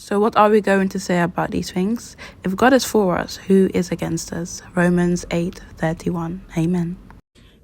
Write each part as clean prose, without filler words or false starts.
So what are we going to say about these things? If God is for us, who is against us? Romans 8:31. Amen.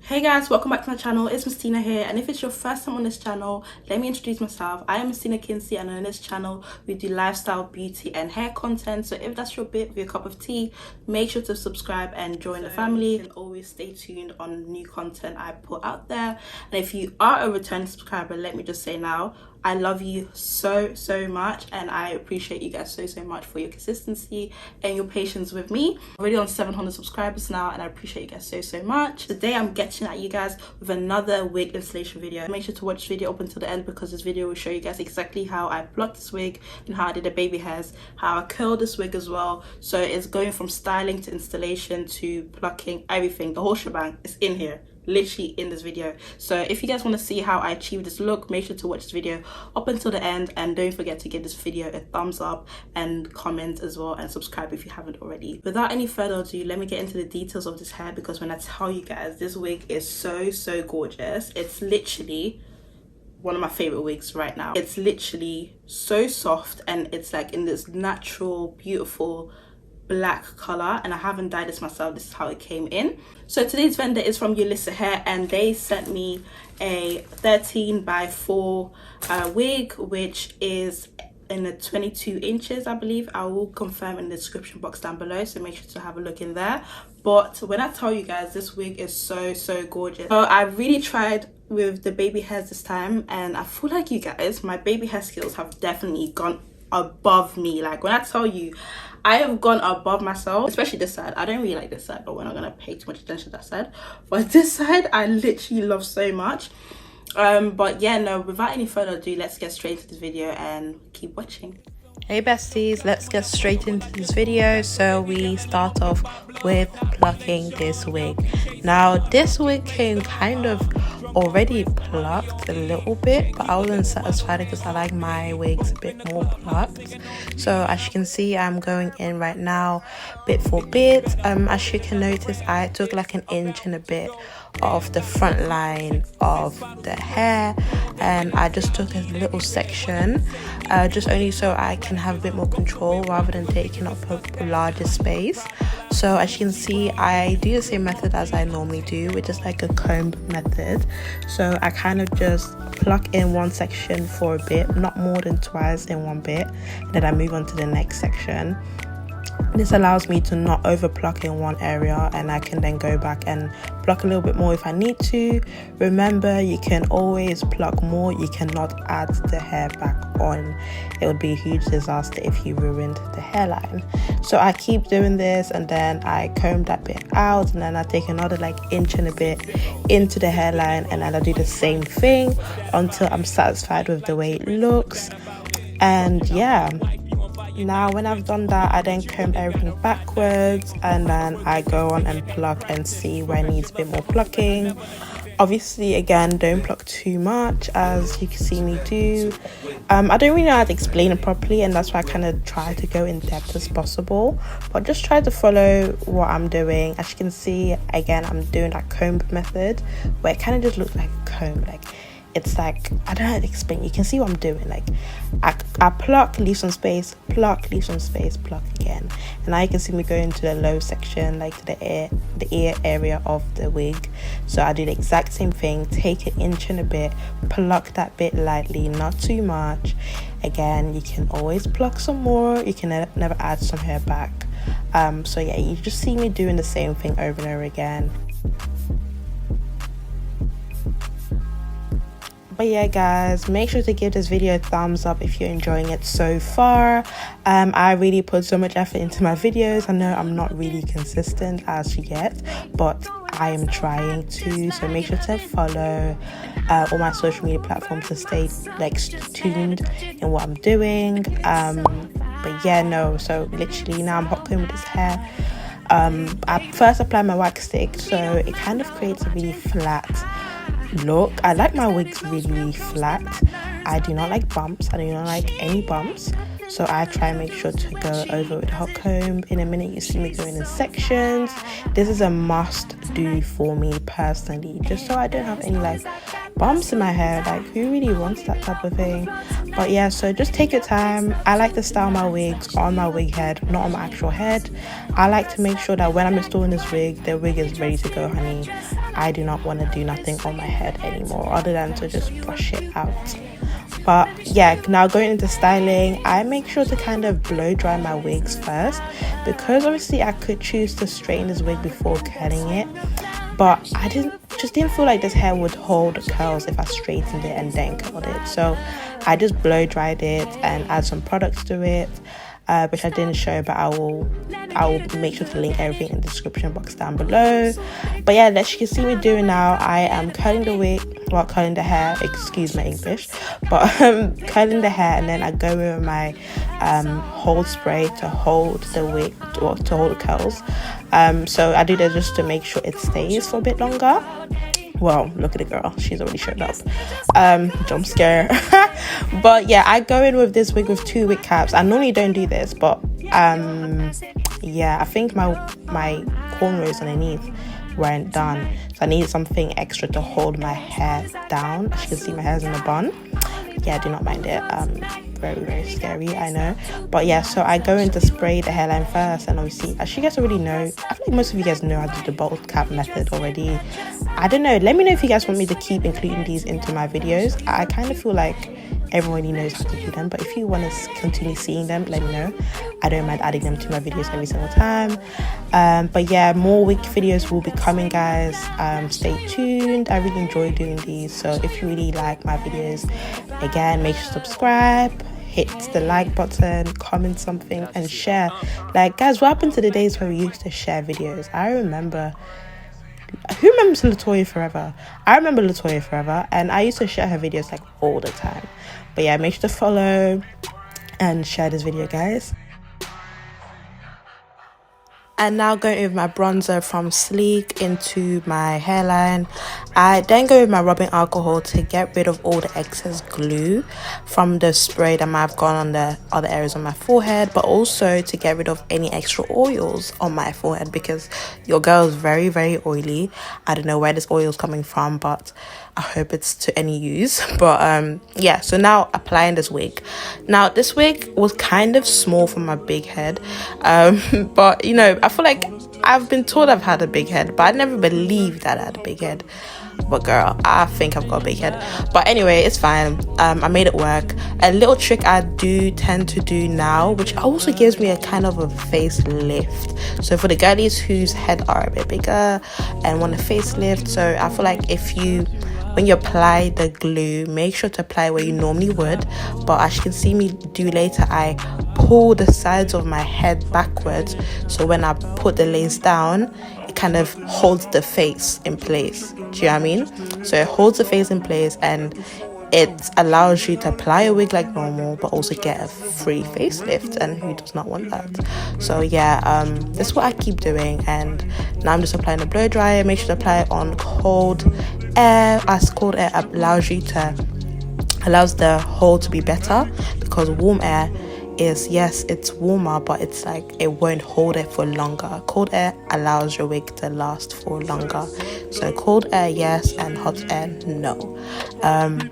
Hey guys, welcome back to my channel. It's Mistina here, and if it's your first time on this channel, let me introduce myself. I am Mistina Kinsley, and on this channel we do lifestyle, beauty and hair content. So if that's your bit, your cup of tea, make sure to subscribe and join the family. You can always stay tuned on new content I put out there. And if you are a returning subscriber, let me just say now, I love you so much, and I appreciate you guys so much for your consistency and your patience with me. I'm already on 700 subscribers now, and I appreciate you guys so much. Today I'm getting at you guys with another wig installation video. Make sure to watch this video up until the end, because this video will show you guys exactly how I plucked this wig and how I did the baby hairs, how I curled this wig as well. So it's going from styling to installation to plucking, everything, the whole shebang is in here, literally in this video. So if you guys want to see how I achieved this look, make sure to watch this video up until the end, and don't forget to give this video a thumbs up and comment as well, and subscribe if you haven't already. Without any further ado, let me get into the details of this hair, because when I tell you guys, this wig is so gorgeous. It's literally one of my favorite wigs right now. It's literally so soft, and it's like in this natural beautiful black color, and I haven't dyed this myself. This is how it came in. So today's vendor is from Yolissa Hair, and they sent me a 13x4 wig, which is in the 22 inches, I believe. I will confirm in the description box down below, so make sure to have a look in there. But when I tell you guys, this wig is so gorgeous. So I really tried with the baby hairs this time, and I feel like, you guys, my baby hair skills have definitely gone above me. Like, when I tell you, I have gone above myself, especially this side. I don't really like this side, but we're not gonna pay too much attention to that side. But this side I literally love so much. But yeah, no, without any further ado, let's get straight into this video and keep watching. Hey besties, let's get straight into this video. So we start off with plucking this wig. Now this wig came kind of already plucked a little bit, but I wasn't satisfied because I like my wigs a bit more plucked. So as you can see, I'm going in right now bit for bit. As you can notice, I took like an inch and a bit of the front line of the hair, and I just took a little section, just only so I can have a bit more control rather than taking up a larger space. So as you can see, I do the same method as I normally do, which is like a comb method. So I kind of just pluck in one section for a bit, not more than twice in one bit, and then I move on to the next section. This allows me to not over pluck in one area, and I can then go back and pluck a little bit more if I need to. Remember, you can always pluck more, you cannot add the hair back on. It would be a huge disaster if you ruined the hairline. So I keep doing this, and then I comb that bit out, and then I take another like inch and a bit into the hairline, and then I do the same thing until I'm satisfied with the way it looks. And yeah, now when I've done that, I then comb everything backwards, and then I go on and pluck and see where it needs a bit more plucking. Obviously, again, don't pluck too much, as you can see me do. I don't really know how to explain it properly, and that's why I kind of try to go in depth as possible, but just try to follow what I'm doing. As you can see, again, I'm doing that comb method where it kind of just looks like a comb. Like, it's like, I don't know how to explain. You can see what I'm doing. Like, I pluck, leave some space, pluck, leave some space, pluck again. And now you can see me go into the low section, like to the ear area of the wig. So I do the exact same thing, take an inch and a bit, pluck that bit lightly, not too much. Again, you can always pluck some more, you can never add some hair back. So yeah, you just see me doing the same thing over and over again. But yeah guys, make sure to give this video a thumbs up if you're enjoying it so far. I really put so much effort into my videos. I know I'm not really consistent as yet, but I am trying to. So make sure to follow all my social media platforms to stay like tuned in what I'm doing. But yeah, no, so literally now I'm hot combing with this hair. I first apply my wax stick, so it kind of creates a really flat look. I like my wigs really flat. I do not like bumps. I do not like any bumps. so I try and make sure to go over with a hot comb. In a minute you see me going in sections. This is a must do for me personally, just so I don't have any like bumps in my hair. Like, who really wants that type of thing? But yeah, so just take your time. I like to style my wigs on my wig head, not on my actual head. I like to make sure that when I'm installing this wig, the wig is ready to go, honey. I do not want to do nothing on my head anymore other than to just brush it out. But yeah, now going into styling, I make sure to kind of blow dry my wigs first, because obviously I could choose to straighten this wig before curling it, but I just didn't feel like this hair would hold curls if I straightened it and then curled it. So I just blow dried it and add some products to it, which I didn't show, but I will make sure to link everything in the description box down below. But yeah, as you can see me doing now, I am curling the wig, well, curling the hair, excuse my English, but curling the hair, and then I go with my hold spray to hold the wig, or to hold the curls. So I do that just to make sure it stays for a bit longer. Well, look at the girl, she's already showed up. Jump scare. But yeah, I go in with this wig with 2 wig caps. I normally don't do this, but yeah, I think my cornrows underneath weren't done, so I needed something extra to hold my hair down. As you can see, my hair's in a bun. Yeah, I do not mind it. Very, very scary, I know. But yeah, so I go in to spray the hairline first, and obviously, as you guys already know, I feel like most of you guys know how to do the bolt cap method already. I don't know, let me know if you guys want me to keep including these into my videos. I kind of feel like everyone already knows how to do them, but if you want to continue seeing them, let me know. I don't mind adding them to my videos every single time. But yeah, more wig videos will be coming, guys. Stay tuned. I really enjoy doing these, so if you really like my videos, again, make sure to subscribe, hit the like button, comment something, and share. Like, guys, what happened to the days where we used to share videos? I remember, who remembers Latoya Forever? I remember Latoya Forever, and I used to share her videos like all the time. But yeah, make sure to follow and share this video, guys. And now going with my bronzer from Sleek into my hairline. I then go with my rubbing alcohol to get rid of all the excess glue from the spray that might have gone on the other areas on my forehead, but also to get rid of any extra oils on my forehead, because your girl is very, very oily. I don't know where this oil is coming from, but I hope it's to any use. But yeah, so now applying this wig. Now this wig was kind of small for my big head, but you know, I feel like I've been told I've had a big head, but I never believed that I had a big head. But girl, I think I've got a big head. But anyway, it's fine. I made it work. A little trick I do tend to do now, which also gives me a kind of a facelift. So for the girlies whose head are a bit bigger and want a facelift, so I feel like when you apply the glue, make sure to apply where you normally would. But as you can see me do later, I pull the sides of my head backwards, so when I put the lace down, it kind of holds the face in place. Do you know what I mean? So it holds the face in place, and it allows you to apply a wig like normal, but also get a free facelift, and who does not want that? So yeah, this is what I keep doing. And now I'm just applying the blow dryer. Make sure to apply it on cold air, as cold air allows the hold to be better, because warm air is, yes, it's warmer, but it's like it won't hold it for longer. Cold air allows your wig to last for longer. So cold air yes, and hot air no.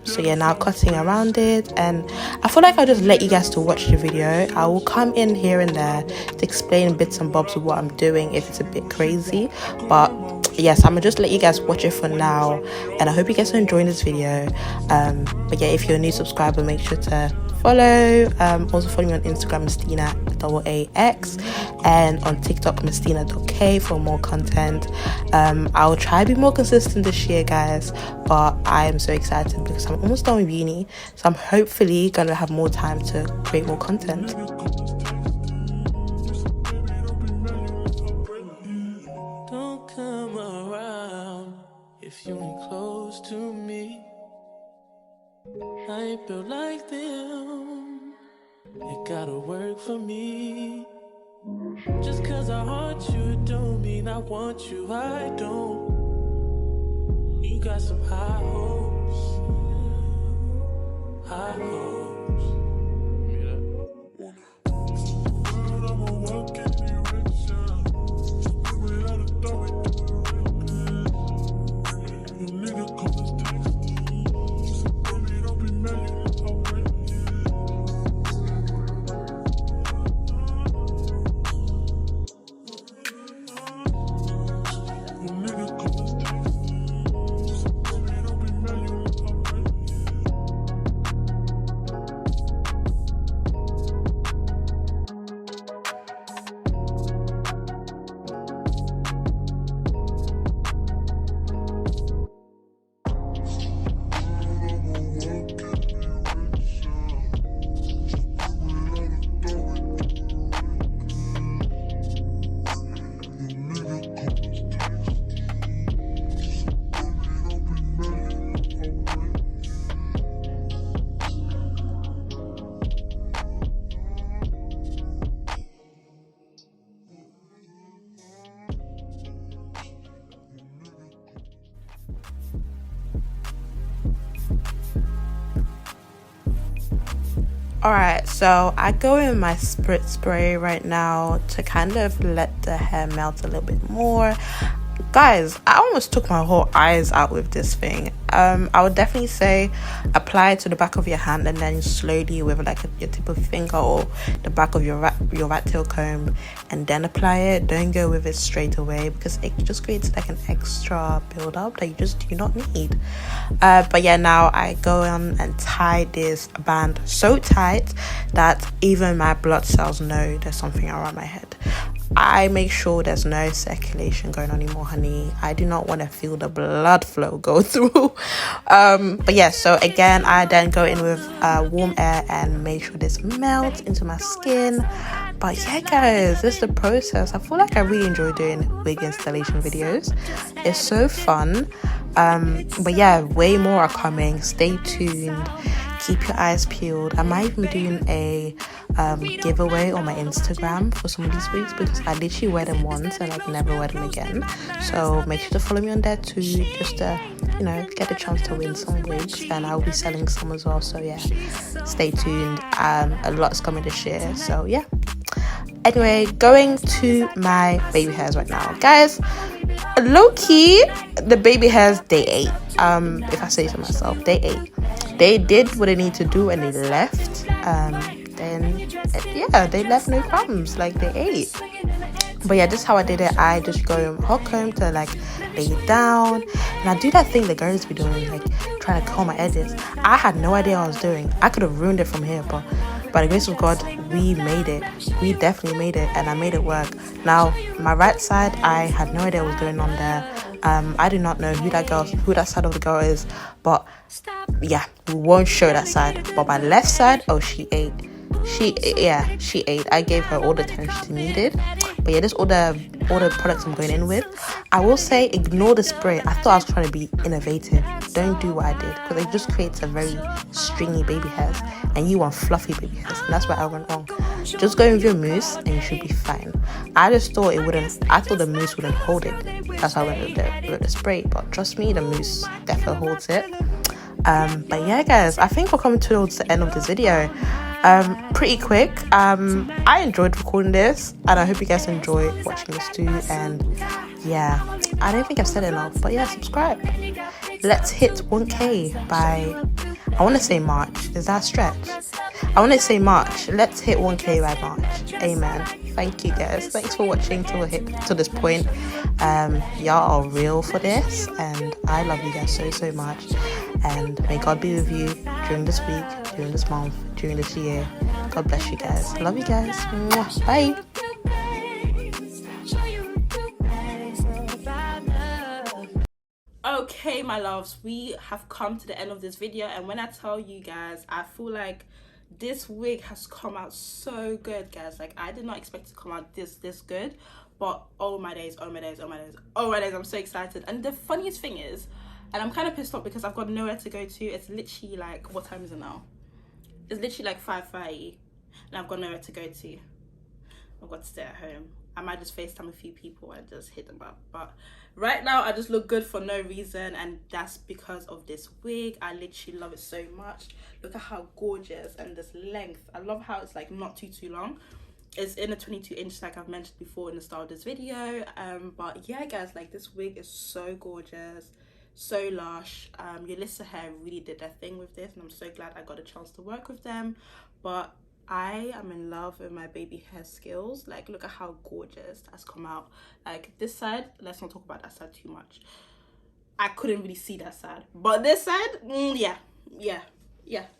So yeah, now cutting around it, and I feel like I'll just let you guys to watch the video. I will come in here and there to explain bits and bobs of what I'm doing if it's a bit crazy, but yes, I'm gonna just let you guys watch it for now, and I hope you guys are enjoying this video. But yeah, if you're a new subscriber, make sure to follow. Also follow me on Instagram, Mistina AAX, and on TikTok, Mistina.k, for more content. I'll try to be more consistent this year, guys, but I am so excited because I'm almost done with uni, so I'm hopefully gonna have more time to create more content. Don't come around if you ain't close to me. I ain't built like them. It gotta work for me. Just cause I haunt you don't mean I want you. I don't. You got some high hopes. High hopes. Alright, so I go in my spritz spray right now to kind of let the hair melt a little bit more. Guys, I almost took my whole eyes out with this thing. I would definitely say apply it to the back of your hand and then slowly with like your tip of your finger or the back of your rat tail comb, and then apply it. Don't go with it straight away because it just creates like an extra build up that you just do not need. But yeah, now I go on and tie this band so tight that even my blood cells know there's something around my head. I make sure there's no circulation going on anymore, honey. I do not want to feel the blood flow go through. But yeah, so again, I then go in with warm air and make sure this melts into my skin. But yeah, guys, this is the process. I feel like I really enjoy doing wig installation videos. It's so fun. But yeah, way more are coming. Stay tuned. Keep your eyes peeled. I might even be doing a giveaway on my Instagram for some of these wigs because I literally wear them once and like never wear them again. So make sure to follow me on there too, just to get a chance to win some wigs, and I'll be selling some as well. So yeah, stay tuned. A lot's coming this year. So yeah. Anyway, going to my baby hairs right now, guys. Low key, the baby hairs, they ate. If I say so myself, they ate. They did what they need to do and they left. Then yeah, they left no crumbs. Like they ate. But yeah, this is how I did it. I just go hot comb to like lay it down, and I do that thing the girls be doing, like trying to comb my edges. I had no idea what I was doing. I could have ruined it from here, but by the grace of God, we made it. We definitely made it, and I made it work. Now, my right side, I had no idea what was going on there. I do not know who that side of the girl is, but yeah, we won't show that side. But my left side, oh, she ate. She ate. I gave her all the attention she needed. But yeah, this all the products I'm going in with. I will say, ignore the spray. I thought I was trying to be innovative. Don't do what I did, because it just creates a very stringy baby hairs, and you want fluffy baby hairs, and that's where I went wrong. Just go with your mousse and you should be fine. I just thought I thought the mousse wouldn't hold it. That's why I went with the spray. But trust me, the mousse definitely holds it. But yeah, guys, I think we're coming towards the end of this video. Pretty quick. I enjoyed recording this, and I hope you guys enjoy watching this too. And yeah, I don't think I've said it enough, but yeah, subscribe. Let's hit 1K by, I want to say March. Is that a stretch? I want to say March. Let's hit 1K by March. Amen. Thank you, guys. Thanks for watching till this point. Y'all are real for this, and I love you guys so much. And may God be with you during this week, during this month, during this year. God bless you guys. Love you guys. Mwah. Bye. Okay, my loves, we have come to the end of this video, and when I tell you guys, I feel like this wig has come out so good, guys. Like, I did not expect it to come out this good, but oh my days, I'm so excited. And the funniest thing is, and I'm kind of pissed off because I've got nowhere to go to. It's literally like, what time is it now? It's literally like 5:30, and I've got nowhere to go to. I've got to stay at home. I might just FaceTime a few people and just hit them up. But right now, I just look good for no reason, and that's because of this wig. I literally love it so much. Look at how gorgeous, and this length. I love how it's like not too long. It's in a 22-inch, like I've mentioned before in the start of this video. But yeah, guys, like this wig is so gorgeous, so lush. Yolissa Hair really did their thing with this, and I'm so glad I got a chance to work with them. But I am in love with my baby hair skills. Like, look at how gorgeous that's come out. Like, this side, let's not talk about that side too much. I couldn't really see that side, but this side, yeah,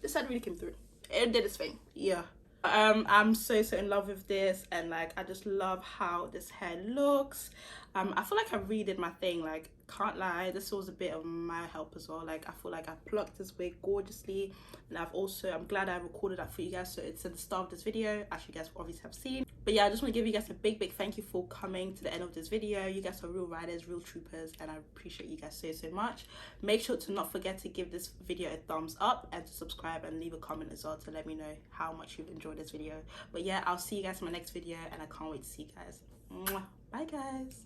this side really came through. It did its thing. Yeah. I'm so in love with this, and like I just love how this hair looks. I feel like I really did my thing. Like, can't lie, this was a bit of my help as well. Like, I feel like I plucked this wig gorgeously, and I'm glad I recorded that for you guys, so it's at the start of this video, as you guys obviously have seen. But yeah, I just want to give you guys a big thank you for coming to the end of this video. You guys are real riders, real troopers, and I appreciate you guys so much. Make sure to not forget to give this video a thumbs up and to subscribe and leave a comment as well to let me know how much you've enjoyed this video. But yeah, I'll see you guys in my next video, and I can't wait to see you guys. Mwah. Bye, guys.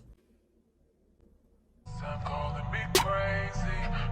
Stop calling me crazy.